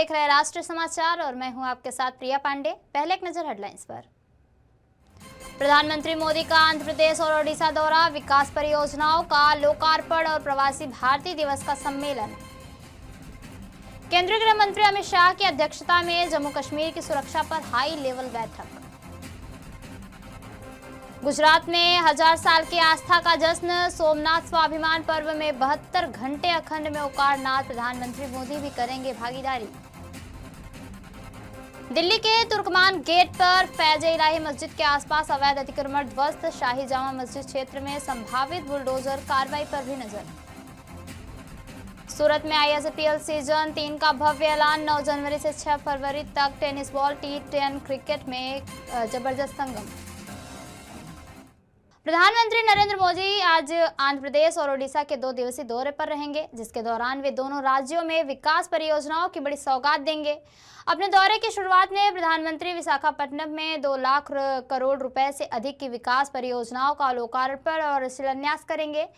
देख रहे हैं राष्ट्रीय समाचार और मैं हूं आपके साथ प्रिया पांडे। पहले एक नजर हेडलाइंस पर। प्रधानमंत्री मोदी का आंध्र प्रदेश और ओडिशा दौरा, विकास परियोजनाओं का लोकार्पण और प्रवासी भारतीय दिवस का सम्मेलन। केंद्रीय गृह मंत्री अमित शाह की अध्यक्षता में जम्मू कश्मीर की सुरक्षा पर हाई लेवल बैठक। गुजरात में 1000 साल की आस्था का जश्न, सोमनाथ स्वाभिमान पर्व में 72 घंटे अखंड में ओंकारनाथ, प्रधानमंत्री मोदी भी करेंगे भागीदारी। दिल्ली के तुर्कमान गेट पर फैज इलाही मस्जिद के आसपास अवैध अतिक्रमण ध्वस्त, शाही जामा मस्जिद क्षेत्र में संभावित बुलडोजर कार्रवाई पर भी नजर। सूरत में आईएसपीएल सीजन 3 का भव्य ऐलान, 9 जनवरी से 6 फरवरी तक टेनिस बॉल T10 क्रिकेट में जबरदस्त संगम। प्रधानमंत्री नरेंद्र मोदी आज आंध्र प्रदेश और ओडिशा के 2 दिवसीय दौरे पर रहेंगे, जिसके दौरान वे दोनों राज्यों में विकास परियोजनाओं की बड़ी सौगात देंगे। अपने दौरे की शुरुआत में प्रधानमंत्री विशाखापट्टनम में 2 लाख करोड़ रुपए से अधिक की विकास परियोजनाओं का लोकार्पण और शिलान्यास करेंगे।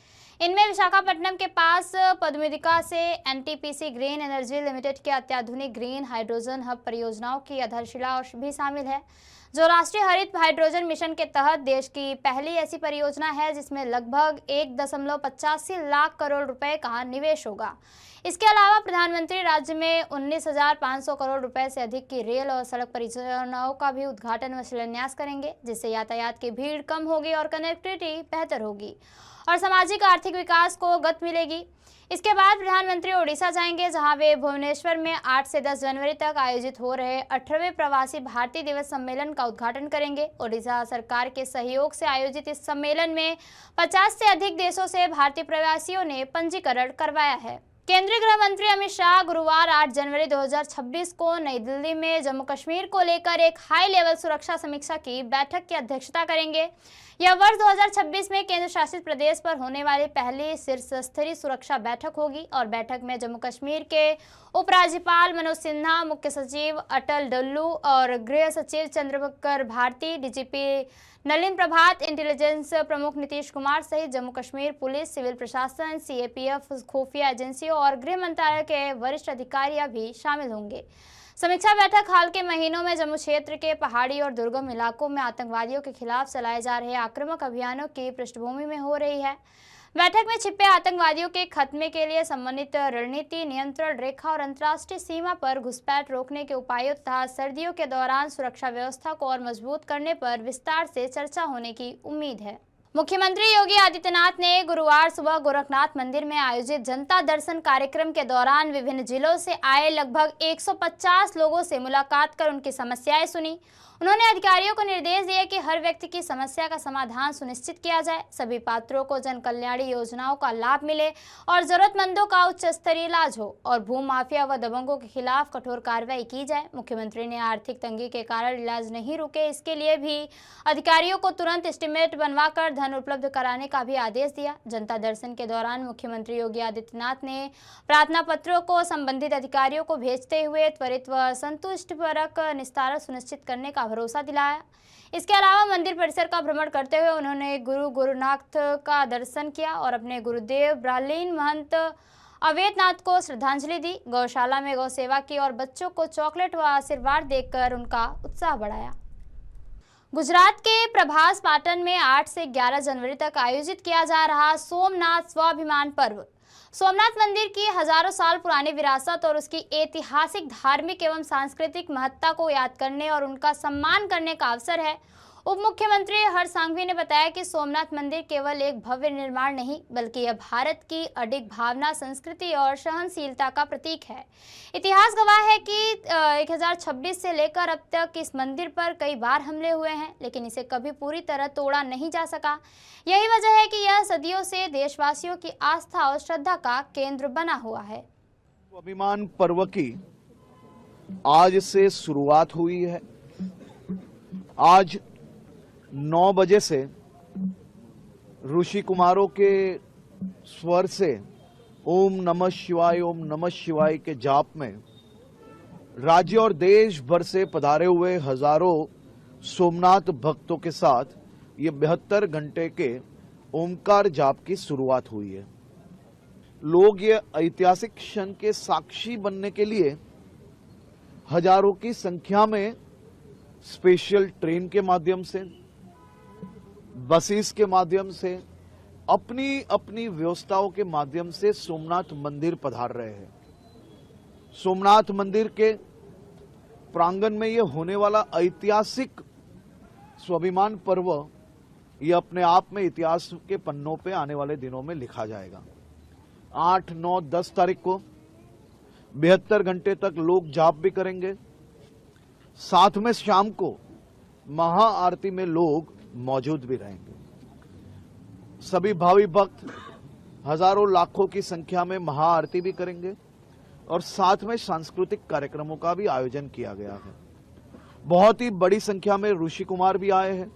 इनमें विशाखापट्टनम के पास पद्मोदिका से एनटीपीसी ग्रीन एनर्जी लिमिटेड के अत्याधुनिक ग्रीन हाइड्रोजन हब परियोजनाओं की आधारशिला भी शामिल है, जो राष्ट्रीय हरित हाइड्रोजन मिशन के तहत देश की पहली ऐसी परियोजना है जिसमें लगभग 1.85 लाख करोड़ रुपए का निवेश होगा। इसके अलावा प्रधानमंत्री राज्य में 19,500 करोड़ रुपए से अधिक की रेल और सड़क परियोजनाओं का भी उद्घाटन व शिलान्यास करेंगे, जिससे यातायात की भीड़ कम होगी और कनेक्टिविटी बेहतर होगी और सामाजिक आर्थिक विकास को गति मिलेगी। इसके बाद प्रधानमंत्री ओडिशा जाएंगे, जहां वे भुवनेश्वर में 8 से 10 जनवरी तक आयोजित हो रहे 18वें प्रवासी भारतीय दिवस सम्मेलन का उद्घाटन करेंगे। ओडिशा सरकार के सहयोग से आयोजित इस सम्मेलन में 50 से अधिक देशों से भारतीय प्रवासियों ने पंजीकरण करवाया है। केंद्रीय गृह मंत्री अमित शाह गुरुवार 8 जनवरी 2026 को नई दिल्ली में जम्मू कश्मीर को लेकर एक हाई लेवल सुरक्षा समीक्षा की बैठक की अध्यक्षता करेंगे। यह वर्ष 2026 में केंद्र शासित प्रदेश पर होने वाली पहली शीर्ष स्तरीय सुरक्षा बैठक होगी और बैठक में जम्मू कश्मीर के उपराज्यपाल मनोज सिन्हा, मुख्य सचिव अटल डल्लू और गृह सचिव चंद्रबकर भारती, डीजीपी नलिन प्रभात, इंटेलिजेंस प्रमुख नीतीश कुमार सहित जम्मू कश्मीर पुलिस, सिविल प्रशासन, सीएपीएफ, खुफिया एजेंसियों और गृह मंत्रालय के वरिष्ठ अधिकारी भी शामिल होंगे। समीक्षा बैठक हाल के महीनों में जम्मू क्षेत्र के पहाड़ी और दुर्गम इलाकों में आतंकवादियों के खिलाफ चलाए जा रहे आक्रामक अभियानों की पृष्ठभूमि में हो रही है। बैठक में छिपे आतंकवादियों के खात्मे के लिए संबंधित रणनीति, नियंत्रण रेखा और अंतर्राष्ट्रीय सीमा पर घुसपैठ रोकने के उपायों तथा सर्दियों के दौरान सुरक्षा व्यवस्था को और मजबूत करने पर विस्तार से चर्चा होने की उम्मीद है। मुख्यमंत्री योगी आदित्यनाथ ने गुरुवार सुबह गोरखनाथ मंदिर में आयोजित जनता दर्शन कार्यक्रम के दौरान विभिन्न जिलों से आए लगभग 150 लोगों से मुलाकात कर उनकी समस्याएं सुनी। उन्होंने अधिकारियों को निर्देश दिए कि हर व्यक्ति की समस्या का समाधान सुनिश्चित किया जाए, सभी पात्रों को जन कल्याणी योजनाओं का लाभ मिले और जरूरतमंदों का उच्च स्तरीय इलाज हो और भूमि माफिया व दबंगों के खिलाफ कठोर कार्रवाई की जाए। मुख्यमंत्री ने आर्थिक तंगी के कारण इलाज नहीं रुके, इसके लिए भी अधिकारियों को तुरंत एस्टीमेट बनवाकर धन उपलब्ध कराने का भी आदेश दिया। जनता दर्शन के दौरान मुख्यमंत्री योगी आदित्यनाथ ने प्रार्थना पत्रों को संबंधित अधिकारियों को भेजते हुए त्वरित व संतुष्टिपरक निस्तारण सुनिश्चित करने का भरोसा दिलाया। इसके अलावा मंदिर परिसर का भ्रमण करते हुए उन्होंने गुरुनाथ का दर्शन किया और अपने गुरुदेव ब्राह्लीन महंत अवैधनाथ को श्रद्धांजलि दी। गौशाला में गौ सेवा की और बच्चों को चॉकलेट व आशीर्वाद देकर उनका उत्साह बढ़ाया। गुजरात के प्रभास पाटन में 8 से 11 जनवरी तक आयोजित किया जा रहा सोमनाथ स्वाभिमान पर्व सोमनाथ मंदिर की हजारों साल पुरानी विरासत और उसकी ऐतिहासिक, धार्मिक एवं सांस्कृतिक महत्ता को याद करने और उनका सम्मान करने का अवसर है। उप मुख्यमंत्री हर्ष सांघवी ने बताया कि सोमनाथ मंदिर केवल एक भव्य निर्माण नहीं, बल्कि यह भारत की अडिग भावना, संस्कृति और सहनशीलता का प्रतीक है। इतिहास गवाह है कि 1026 से लेकर अब तक इस मंदिर पर कई बार हमले हुए हैं, लेकिन इसे कभी पूरी तरह तोड़ा नहीं जा सका। यही वजह है कि यह सदियों से देशवासियों की आस्था और श्रद्धा का केंद्र बना हुआ है। स्वाभिमान पर्व की आज से शुरुआत हुई है। आज 9 बजे से ऋषि कुमारों के स्वर से ओम नमः शिवाय के जाप में राज्य और देश भर से पधारे हुए हजारों सोमनाथ भक्तों के साथ ये 72 घंटे के ओमकार जाप की शुरुआत हुई है। लोग ये ऐतिहासिक क्षण के साक्षी बनने के लिए हजारों की संख्या में स्पेशल ट्रेन के माध्यम से, बसेस के माध्यम से, अपनी अपनी व्यवस्थाओं के माध्यम से सोमनाथ मंदिर पधार रहे हैं। सोमनाथ मंदिर के प्रांगण में यह होने वाला ऐतिहासिक स्वाभिमान पर्व, यह अपने आप में इतिहास के पन्नों पे आने वाले दिनों में लिखा जाएगा। 8, 9, 10 तारीख को 72 घंटे तक लोग जाप भी करेंगे। साथ में शाम को महाआरती में लोग मौजूद भी रहेंगे। सभी भावी भक्त हजारों लाखों की संख्या में महाआरती भी करेंगे और साथ में सांस्कृतिक कार्यक्रमों का भी आयोजन किया गया है। बहुत ही बड़ी संख्या में ऋषि कुमार भी आए हैं।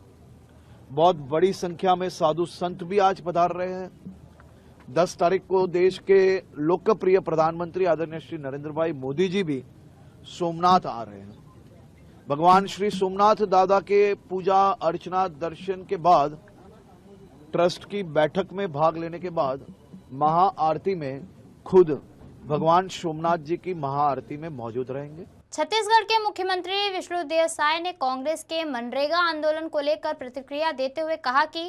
बहुत बड़ी संख्या में साधु संत भी आज पधार रहे हैं। 10 तारीख को देश के लोकप्रिय प्रधानमंत्री आदरणीय श्री नरेंद्र भाई मोदी जी भी सोमनाथ आ रहे हैं। भगवान श्री सोमनाथ दादा के पूजा अर्चना दर्शन के बाद, ट्रस्ट की बैठक में भाग लेने के बाद महाआरती में खुद भगवान सोमनाथ जी की महाआरती में मौजूद रहेंगे। छत्तीसगढ़ के मुख्यमंत्री विष्णुदेव साय ने कांग्रेस के मनरेगा आंदोलन को लेकर प्रतिक्रिया देते हुए कहा कि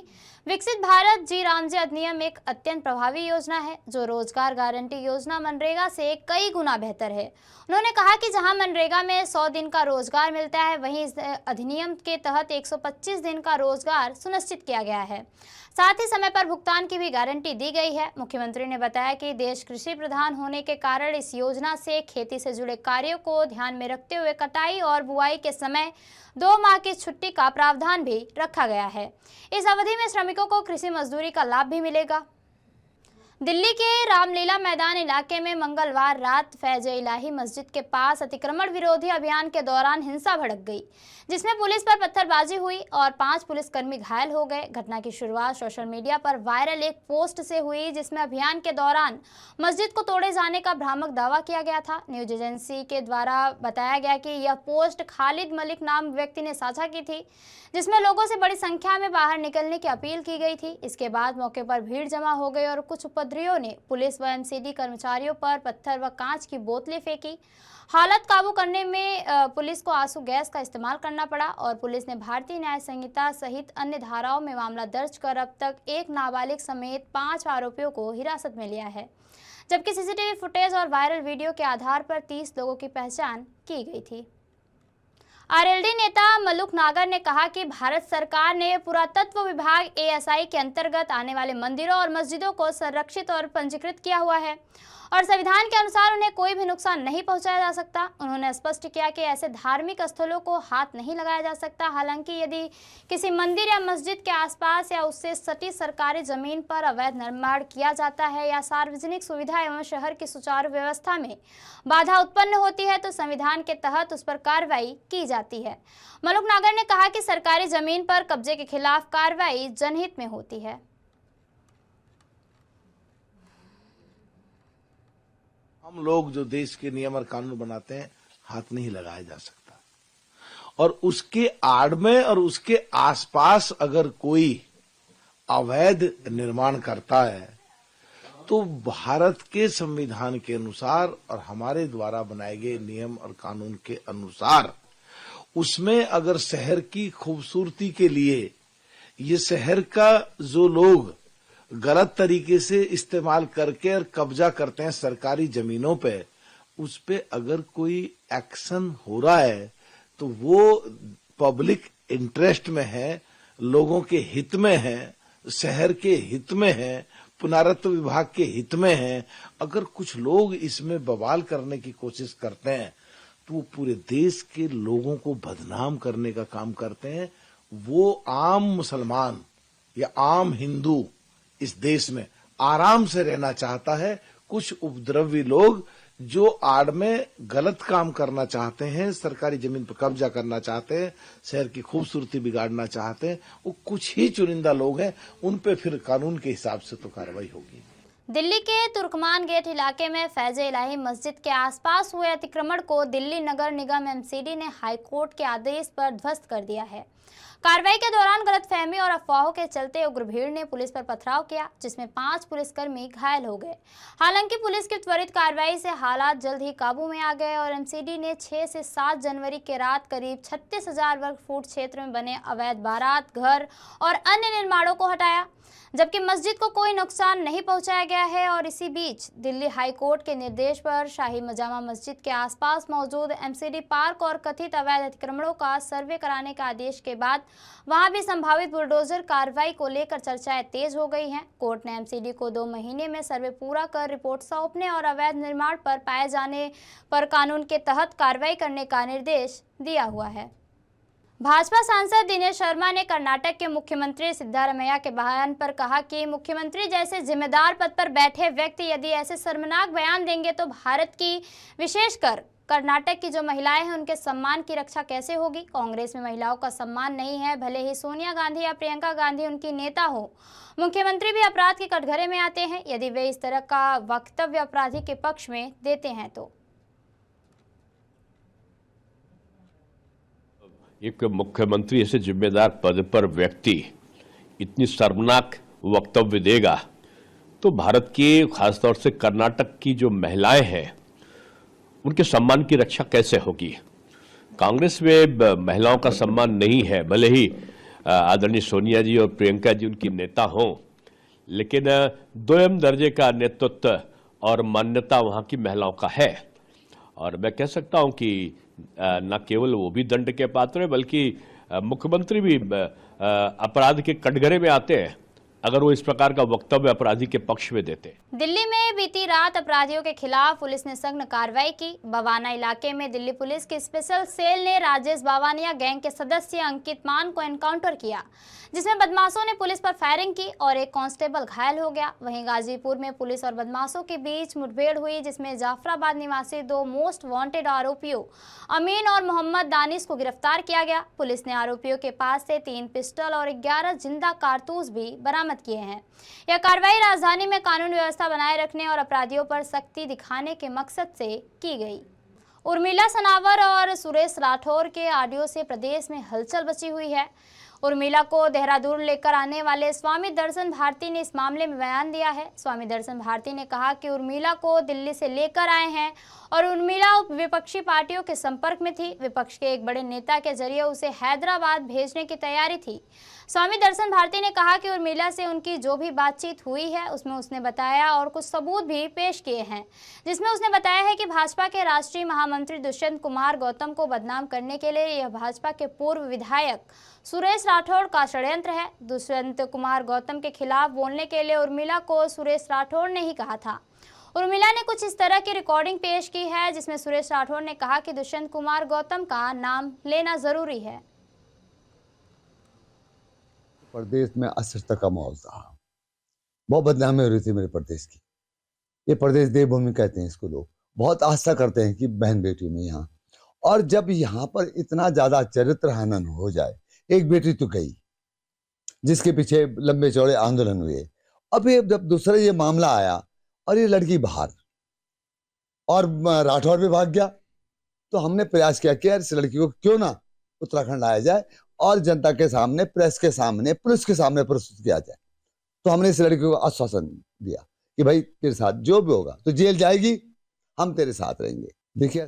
विकसित भारत जी रामजी अधिनियम एक अत्यंत प्रभावी योजना है जो रोजगार गारंटी योजना मनरेगा से कई गुना बेहतर है। उन्होंने कहा कि जहां मनरेगा में 100 दिन का रोजगार मिलता है, वहीं इस अधिनियम के तहत 125 दिन का रोजगार सुनिश्चित किया गया है। साथ ही समय पर भुगतान की भी गारंटी दी गई है। मुख्यमंत्री ने बताया कि देश कृषि प्रधान होने के कारण इस योजना से खेती से जुड़े कार्यों को ध्यान में रखते हुए कटाई और बुआई के समय 2 माह की छुट्टी का प्रावधान भी रखा गया है। इस अवधि में श्रमिकों को कृषि मजदूरी का लाभ भी मिलेगा। दिल्ली के रामलीला मैदान इलाके में मंगलवार रात फैज-ए-इलाही मस्जिद के पास अतिक्रमण विरोधी अभियान के दौरान हिंसा भड़क गई, जिसमें पुलिस पर पत्थरबाजी हुई और 5 पुलिसकर्मी घायल हो गए। घटना की शुरुआत सोशल मीडिया पर वायरल एक पोस्ट से हुई, जिसमें अभियान के दौरान मस्जिद को तोड़े जाने का भ्रामक दावा किया गया था। न्यूज एजेंसी के द्वारा बताया गया कि यह पोस्ट खालिद मलिक नाम व्यक्ति ने साझा की थी, जिसमें लोगों से बड़ी संख्या में बाहर निकलने की अपील की गई थी। इसके बाद मौके पर भीड़ जमा हो गई और कुछ उपद्रवियों ने पुलिस व एमसीडी कर्मचारियों पर पत्थर व कांच की बोतलें फेंकी। हालत काबू करने में पुलिस को आंसू गैस का इस्तेमाल करना पड़ा और पुलिस ने भारतीय न्याय संहिता सहित अन्य धाराओं में मामला दर्ज कर अब तक एक नाबालिग समेत 5 आरोपियों को हिरासत में लिया है, जबकि सीसीटीवी फुटेज और वायरल वीडियो के आधार पर 30 लोगों की पहचान की गई थी। आरएलडी नेता मलुक नागर ने कहा कि भारत सरकार ने पुरातत्व विभाग एएसआई के अंतर्गत आने वाले मंदिरों और मस्जिदों को संरक्षित और पंजीकृत किया हुआ है और संविधान के अनुसार उन्हें कोई भी नुकसान नहीं पहुंचाया जा सकता। उन्होंने स्पष्ट किया कि ऐसे धार्मिक स्थलों को हाथ नहीं लगाया जा सकता। हालांकि यदि किसी मंदिर या मस्जिद के आसपास या उससे सटी सरकारी जमीन पर अवैध निर्माण किया जाता है या सार्वजनिक सुविधा एवं शहर की सुचारू व्यवस्था में बाधा उत्पन्न होती है तो संविधान के तहत उस पर कार्रवाई की जाती है। मलुक नागर ने कहा कि सरकारी जमीन पर कब्जे के खिलाफ कार्रवाई जनहित में होती है। हम लोग जो देश के नियम और कानून बनाते हैं, हाथ नहीं लगाया जा सकता। और उसके आड़ में और उसके आसपास अगर कोई अवैध निर्माण करता है तो भारत के संविधान के अनुसार और हमारे द्वारा बनाए गए नियम और कानून के अनुसार उसमें अगर शहर की खूबसूरती के लिए ये शहर का जो लोग गलत तरीके से इस्तेमाल करके और कब्जा करते हैं सरकारी जमीनों पे, उस पे अगर कोई एक्शन हो रहा है तो वो पब्लिक इंटरेस्ट में है, लोगों के हित में है, शहर के हित में है, पुरातत्व विभाग के हित में है। अगर कुछ लोग इसमें बवाल करने की कोशिश करते हैं तो वो पूरे देश के लोगों को बदनाम करने का काम करते हैं। वो आम मुसलमान या आम हिंदू इस देश में आराम से रहना चाहता है। कुछ उपद्रवी लोग जो आड़ में गलत काम करना चाहते हैं, सरकारी जमीन पर कब्जा करना चाहते हैं, शहर की खूबसूरती बिगाड़ना चाहते हैं, वो कुछ ही चुनिंदा लोग हैं। उन पे फिर कानून के हिसाब से तो कार्रवाई होगी। दिल्ली के तुर्कमान गेट इलाके में फैज-ए-इलाही मस्जिद के आसपास हुए अतिक्रमण को दिल्ली नगर निगम एमसीडी ने हाईकोर्ट के आदेश पर ध्वस्त कर दिया है। कार्रवाई के दौरान गलतफहमी और अफवाहों के चलते उग्र भीड़ ने पुलिस पर पथराव किया, जिसमें 5 पुलिसकर्मी घायल हो गए। हालांकि पुलिस की त्वरित कार्रवाई से हालात जल्द ही काबू में आ गए और एमसीडी ने 6 से 7 जनवरी के रात करीब 36,000 वर्ग फुट क्षेत्र में बने अवैध बारात घर और अन्य निर्माणों को हटाया, जबकि मस्जिद को कोई नुकसान नहीं पहुंचाया गया है। और इसी बीच दिल्ली हाई कोर्ट के निर्देश पर शाही जामा मस्जिद के आसपास मौजूद एमसीडी पार्क और कथित अवैध अतिक्रमणों का सर्वे कराने का आदेश के बाद वहां भी संभावित बुलडोजर कार्रवाई को लेकर चर्चाएं तेज हो गई हैं। कोर्ट ने एमसीडी को 2 महीने में सर्वे पूरा कर रिपोर्ट सौंपने और अवैध निर्माण पर पाए जाने पर कानून के तहत कार्रवाई करने का निर्देश दिया हुआ है। भाजपा सांसद दिनेश शर्मा ने कर्नाटक के मुख्यमंत्री सिद्धारमैया के बयान पर कहा कि मुख्यमंत्री जैसे जिम्मेदार पद पर बैठे व्यक्ति यदि ऐसे शर्मनाक बयान देंगे तो भारत की, विशेषकर कर्नाटक की जो महिलाएं हैं, उनके सम्मान की रक्षा कैसे होगी। कांग्रेस में महिलाओं का सम्मान नहीं है, भले ही सोनिया गांधी या प्रियंका गांधी उनकी नेता हो। मुख्यमंत्री भी अपराध के कटघरे में आते हैं यदि वे इस तरह का वक्तव्य अपराधी के पक्ष में देते हैं तो। एक मुख्यमंत्री ऐसे जिम्मेदार पद पर व्यक्ति इतनी शर्मनाक वक्तव्य देगा तो भारत के खासतौर से कर्नाटक की जो महिलाएं हैं उनके सम्मान की रक्षा कैसे होगी। कांग्रेस में महिलाओं का सम्मान नहीं है, भले ही आदरणीय सोनिया जी और प्रियंका जी उनकी नेता हों, लेकिन दोयम दर्जे का नेतृत्व और मान्यता वहां की महिलाओं का है। और मैं कह सकता हूं कि न केवल वो भी दंड के पात्र है, बल्कि मुख्यमंत्री भी अपराध के कटघरे में आते हैं अगर वो इस प्रकार का वक्तव्य अपराधी के पक्ष में देते। दिल्ली में बीती रात अपराधियों के खिलाफ पुलिस ने सघन कार्रवाई की। बवाना इलाके में दिल्ली पुलिस की स्पेशल सेल ने राजेश बावानिया गैंग के सदस्य अंकित मान को एनकाउंटर किया, जिसमें बदमाशों ने पुलिस पर फायरिंग की और एक कांस्टेबल घायल हो गया। वहीं गाजीपुर में पुलिस और बदमाशों के बीच मुठभेड़ हुई, जिसमें जाफराबाद निवासी 2 मोस्ट वांटेड आरोपियों अमीन और मोहम्मद दानिश को गिरफ्तार किया गया। पुलिस ने आरोपियों के पास से 3 पिस्टल और 11 जिंदा कारतूस भी बरामद किए हैं। यह कार्रवाई राजधानी में कानून व्यवस्था बनाए रखने और अपराधियों पर सख्ती दिखाने के मकसद से की गई। उर्मिला सनावर और सुरेश राठौर के ऑडियो से प्रदेश में हलचल मची हुई है। उर्मिला को देहरादून लेकर आने वाले स्वामी दर्शन भारती ने इस मामले में बयान दिया है। स्वामी दर्शन भारती ने कहा कि उर्मिला को दिल्ली से लेकर आए हैं और उर्मिला विपक्षी पार्टियों के संपर्क में थी। विपक्ष के एक बड़े नेता के जरिए उसे हैदराबाद भेजने की तैयारी थी। स्वामी दर्शन भारती ने कहा कि उर्मिला से उनकी जो भी बातचीत हुई है उसमें उसने बताया और कुछ सबूत भी पेश किए हैं, जिसमें उसने बताया है कि भाजपा के राष्ट्रीय महामंत्री दुष्यंत कुमार गौतम को बदनाम करने के लिए यह भाजपा के पूर्व विधायक सुरेश राठौड़ का षड्यंत्र है। दुष्यंत कुमार गौतम के खिलाफ बोलने के लिए उर्मिला को सुरेश राठौड़ ने ही कहा था। उर्मिला ने कुछ इस तरह की रिकॉर्डिंग पेश की है जिसमें सुरेश राठौड़ ने कहा कि दुष्यंत कुमार गौतम का नाम लेना जरूरी है। प्रदेश में अस्थिरता का माहौल था, बहुत बदनामी हो रही थी मेरे प्रदेश की। ये प्रदेश देवभूमि कहते हैं इसको, लोग बहुत आस्था करते हैं कि बहन बेटी में यहाँ, और जब यहाँ पर इतना ज्यादा चरित्र हनन हो जाए, एक बेटी तो गई जिसके पीछे लंबे चौड़े आंदोलन हुए, अब ये जब दूसरा ये मामला आया और ये लड़की बाहर और राठौर भी भाग गया, तो हमने प्रयास किया कि यार इस लड़की को क्यों ना उत्तराखंड लाया जाए और जनता के सामने, प्रेस के सामने, पुलिस के सामने प्रस्तुत किया जाए। तो हमने इस लड़की को आश्वासन दिया कि भाई तेरे साथ जो भी होगा तो जेल जाएगी, हम तेरे साथ रहेंगे। देखिए,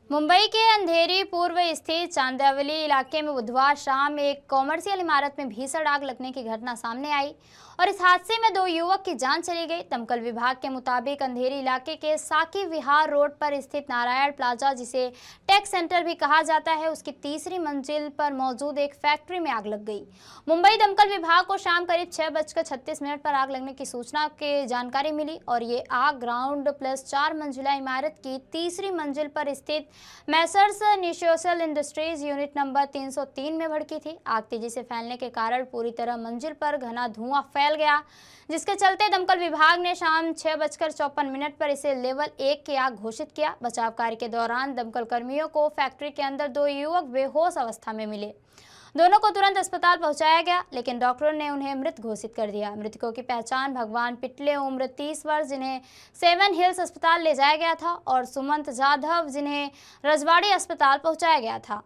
मुंबई के अंधेरी पूर्व स्थित चांदवली इलाके में बुधवार शाम एक कॉमर्शियल इमारत में भीषण आग लगने की घटना सामने आई और इस हादसे में 2 युवक की जान चली गई। दमकल विभाग के मुताबिक अंधेरी इलाके के साकी विहार रोड पर स्थित नारायण प्लाजा, जिसे टेक सेंटर भी कहा जाता है, उसकी 3री मंजिल पर मौजूद एक फैक्ट्री में आग लग गई। मुंबई दमकल विभाग को शाम करीब 6:36 पर आग लगने की सूचना की जानकारी मिली और ये आग ग्राउंड प्लस 4 मंजिला इमारत की 3री मंजिल पर स्थित मैसर्स निशोसल इंडस्ट्रीज यूनिट नंबर 303 में भड़की थी। आग तेजी से फैलने के कारण पूरी तरह मंजिल पर घना धुआं फैल गया, जिसके चलते दमकल विभाग ने शाम 6:54 पर इसे लेवल 1 की आग घोषित किया। बचाव कार्य के दौरान दमकल कर्मियों को फैक्ट्री के अंदर 2 युवक बेहोश अवस्था में मिले। दोनों को तुरंत अस्पताल पहुंचाया गया, लेकिन डॉक्टरों ने उन्हें मृत घोषित कर दिया। मृतकों की पहचान भगवान पिटले, उम्र 30 वर्ष, जिन्हें 7 हिल्स अस्पताल ले जाया गया था, और सुमंत जाधव, जिन्हें रजवाड़ी अस्पताल पहुंचाया गया था।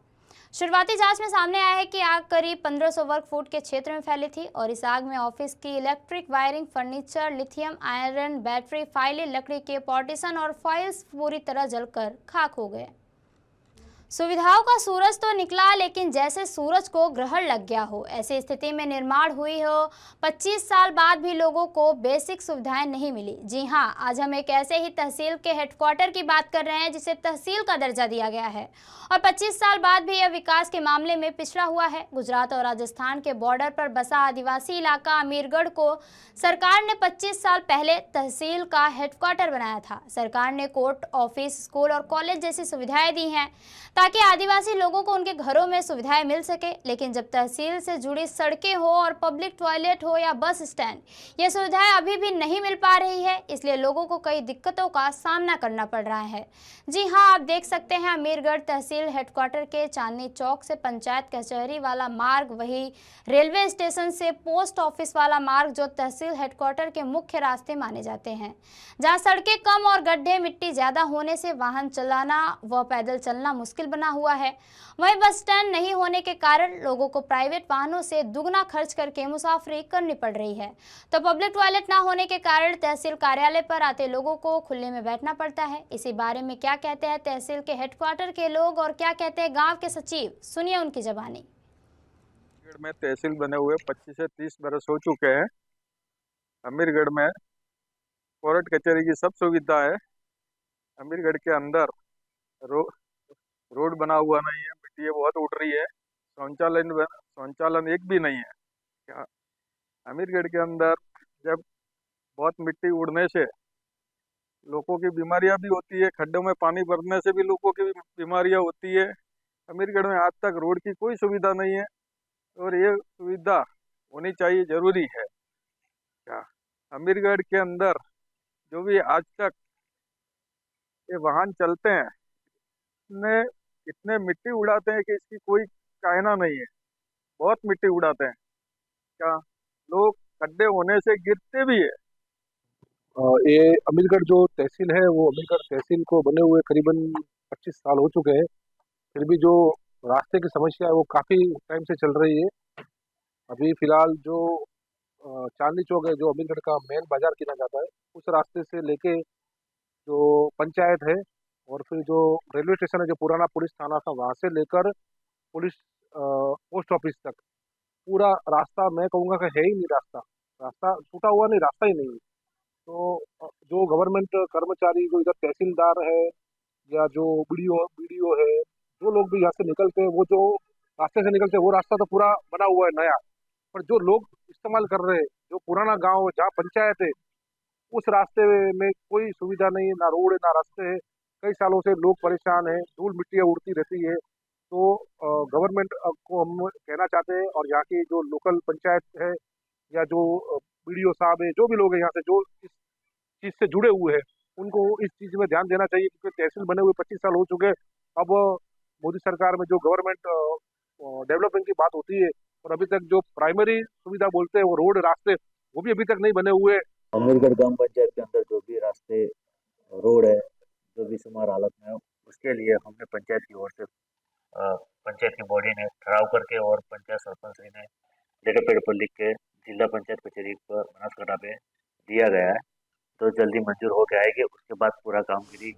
शुरुआती जांच में सामने आया है कि आग करीब 1500 वर्ग फुट के क्षेत्र में फैली थी और इस आग में ऑफिस की electric wiring, furniture, lithium iron battery, फाइलें, लकड़ी के पार्टीशन और फाइल्स पूरी तरह जलकर खाक हो गए। सुविधाओं का सूरज तो निकला, लेकिन जैसे सूरज को ग्रहण लग गया हो, ऐसी स्थिति में निर्माण हुई हो। 25 साल बाद भी लोगों को बेसिक सुविधाएं नहीं मिली। जी हां, आज हम एक ऐसे ही तहसील के हेडक्वार्टर की बात कर रहे हैं जिसे तहसील का दर्जा दिया गया है और 25 साल बाद भी यह विकास के मामले में पिछड़ा हुआ है। गुजरात और राजस्थान के बॉर्डर पर बसा आदिवासी इलाका अमीरगढ़ को सरकार ने 25 साल पहले तहसील का हेडक्वार्टर बनाया था। सरकार ने कोर्ट, ऑफिस, स्कूल और कॉलेज जैसी सुविधाएं दी हैं ताकि आदिवासी लोगों को उनके घरों में सुविधाएं मिल सके। लेकिन जब तहसील से जुड़ी सड़कें हो और पब्लिक टॉयलेट हो या बस स्टैंड, ये सुविधाएं अभी भी नहीं मिल पा रही है। इसलिए लोगों को कई दिक्कतों का सामना करना पड़ रहा है। जी हाँ, आप देख सकते हैं अमीरगढ़ तहसील हेडक्वार्टर के चांदनी चौक से पंचायत कचहरी वाला मार्ग, वही रेलवे स्टेशन से पोस्ट ऑफिस वाला मार्ग जो तहसील हेडक्वार्टर के मुख्य रास्ते माने जाते हैं, जहाँ सड़कें कम और गड्ढे मिट्टी ज्यादा होने से वाहन चलाना व पैदल चलना मुश्किल बना हुआ है। वहीं बस स्टैंड नहीं होने के कारण लोगों को प्राइवेट वाहनों से दुगना खर्च करके मुसाफरी करनी पड़ रही है। तो पब्लिक टॉयलेट ना होने के कारण तहसील कार्यालय पर आते लोगों को खुले में बैठना पड़ता है। इसी बारे में क्या कहते हैं तहसील के हेडक्वार्टर के लोग और क्या कहते हैं गांव के सचिव, सुनिए उनकी जबानी। में तहसील बने हुए 25 से 30 बरस हो चुके हैं। अमीरगढ़ में कोर्ट कचहरी की सब सुविधा है। अमीरगढ़ के अंदर रोड बना हुआ नहीं है, मिट्टी बहुत उड़ रही है, शौचालन एक भी नहीं है। क्या अमीरगढ़ के अंदर जब बहुत मिट्टी उड़ने से लोगों की बीमारियां भी होती है, खड्डों में पानी भरने से भी लोगों की बीमारियां होती है। अमीरगढ़ में आज तक रोड की कोई सुविधा नहीं है और ये सुविधा होनी चाहिए, जरूरी है। क्या अमीरगढ़ के अंदर जो भी आज तक ये वाहन चलते हैं इतने मिट्टी उड़ाते हैं कि इसकी कोई कायना नहीं है, बहुत मिट्टी उड़ाते हैं। क्या लोग खड्डे होने से गिरते भी है। ये अमीरगढ़ जो तहसील है वो अमीरगढ़ तहसील को बने हुए करीबन 25 साल हो चुके हैं, फिर भी जो रास्ते की समस्या है वो काफ़ी टाइम से चल रही है। अभी फिलहाल जो चांदनी चौक है जो अमीरगढ़ का मेन बाजार गिना जाता है, उस रास्ते से लेके जो पंचायत है और फिर जो रेलवे स्टेशन है, जो पुराना पुलिस थाना था, वहाँ से लेकर पुलिस पोस्ट ऑफिस तक पूरा रास्ता मैं कहूँगा कि है ही नहीं। रास्ता टूटा हुआ नहीं, रास्ता ही नहीं है। तो जो गवर्नमेंट कर्मचारी जो इधर तहसीलदार है या जो बीडीओ है, जो लोग भी यहाँ से निकलते हैं, वो जो रास्ते से निकलते हैं वो रास्ता तो पूरा बना हुआ है नया, पर जो लोग इस्तेमाल कर रहे हैं, जो पुराना गांव जहाँ पंचायत है, उस रास्ते में कोई सुविधा नहीं है, ना रोड है ना रास्ते है। कई सालों से लोग परेशान हैं, धूल मिट्टियाँ उड़ती रहती है। तो गवर्नमेंट को हम कहना चाहते हैं और यहाँ की जो लोकल पंचायत है या जो बीडीओ साहब है, जो भी लोग हैं यहाँ से जो इस चीज़ से जुड़े हुए हैं, उनको इस चीज़ में ध्यान देना चाहिए, क्योंकि तहसील बने हुए 25 साल हो चुके हैं। अब मोदी सरकार में जो गवर्नमेंट डेवलपमेंट की बात होती है और अभी तक जो प्राइमरी सुविधा बोलते हैं वो रोड, रास्ते, वो भी अभी तक नहीं बने हुए। अमीरगढ़ ग्राम पंचायत के अंदर जो भी रास्ते, रोड है, जो भी शुमार हालत में है, उसके लिए हमने पंचायत की ओर से पंचायत की बॉडी ने ठहराव करके और पंचायत सरपंच ने लेटर पेड पर लिख के जिला पंचायत कचहरी पर बनासकाठा पे दिया गया है। तो जल्दी मंजूर होकर आएगी, उसके बाद पूरा कामगिरी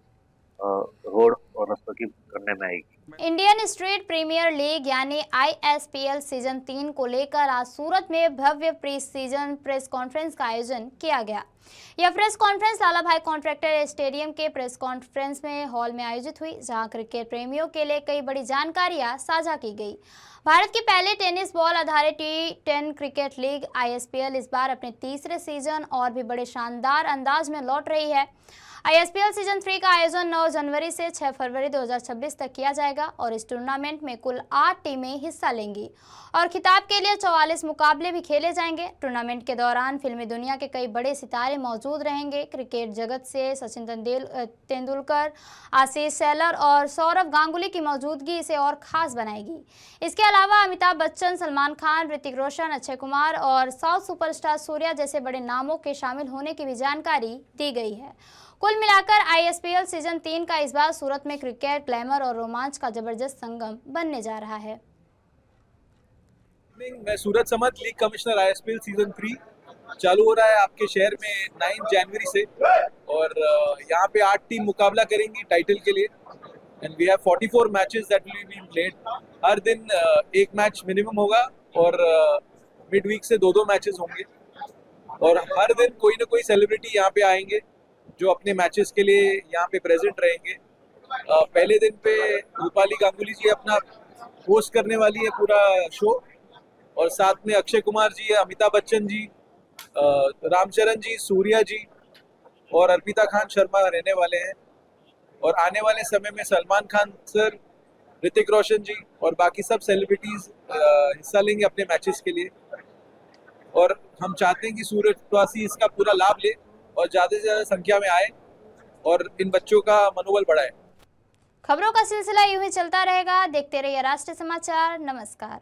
रोड और रास्तों की करने में आएगी। इंडियन स्ट्रीट प्रीमियर लीग यानी ISPL सीजन 3 को लेकर आज सूरत में भव्य प्री सीजन प्रेस कॉन्फ्रेंस का आयोजन किया गया। यह प्रेस कॉन्फ्रेंस लाला भाई कॉन्ट्रैक्टर स्टेडियम के प्रेस कॉन्फ्रेंस में हॉल में आयोजित हुई, जहां क्रिकेट प्रेमियों के लिए कई बड़ी जानकारियां साझा की गई। भारत की पहली टेनिस बॉल आधारित T10 क्रिकेट लीग ISPL इस बार अपने तीसरे सीजन और भी बड़े शानदार अंदाज में लौट रही है। ISPL सीजन 3 का आयोजन 9 जनवरी से 6 फरवरी 2026 तक किया जाएगा और इस टूर्नामेंट में कुल 8 टीमें हिस्सा लेंगी और खिताब के लिए 44 मुकाबले भी खेले जाएंगे। टूर्नामेंट के दौरान फिल्मी दुनिया के कई बड़े सितारे मौजूद रहेंगे। क्रिकेट जगत से सचिन तेंदुलकर, आशीष शेलर और सौरव गांगुली की मौजूदगी इसे और खास बनाएगी। इसके अलावा अमिताभ बच्चन, सलमान खान, ऋतिक रोशन, अक्षय कुमार और साउथ सुपरस्टार सूर्या जैसे बड़े नामों के शामिल होने की भी जानकारी दी गई है। कुल मिलाकर ISPL सीजन 3 का इस बार सूरत में क्रिकेट, ग्लैमर और रोमांच का जबरदस्त संगम बनने जा रहा है। मैं सूरत समत लीग कमिश्नर ISPL सीजन 3 चालू हो रहा है आपके शहर में 9 जनवरी से और यहाँ पे 8 टीम मुकाबला करेंगी टाइटल के लिए and we have 44 matches that will be played. हर दिन एक मैच मिनिमम होगा और मिड वीक से 2-2 मैचेस होंगे और हर दिन कोई ना कोई सेलिब्रिटी यहाँ पे आएंगे जो अपने मैचेस के लिए यहाँ पे प्रेजेंट रहेंगे। पहले दिन पे रूपाली गांगुली जी अपना होस्ट करने वाली है पूरा शो और साथ में अक्षय कुमार जी, अमिताभ बच्चन जी, रामचरण जी, सूर्या जी और अर्पिता खान शर्मा रहने वाले हैं और आने वाले समय में सलमान खान सर, ऋतिक रोशन जी और बाकी सब सेलिब्रिटीज हिस्सा लेंगे अपने मैचेस के लिए और हम चाहते हैं कि सूरतवासी इसका पूरा लाभ ले और ज़्यादा से ज़्यादा संख्या में आए और इन बच्चों का मनोबल बढ़ाए। खबरों का सिलसिला यूं ही चलता रहेगा। देखते रहिए राष्ट्रीय समाचार। नमस्कार।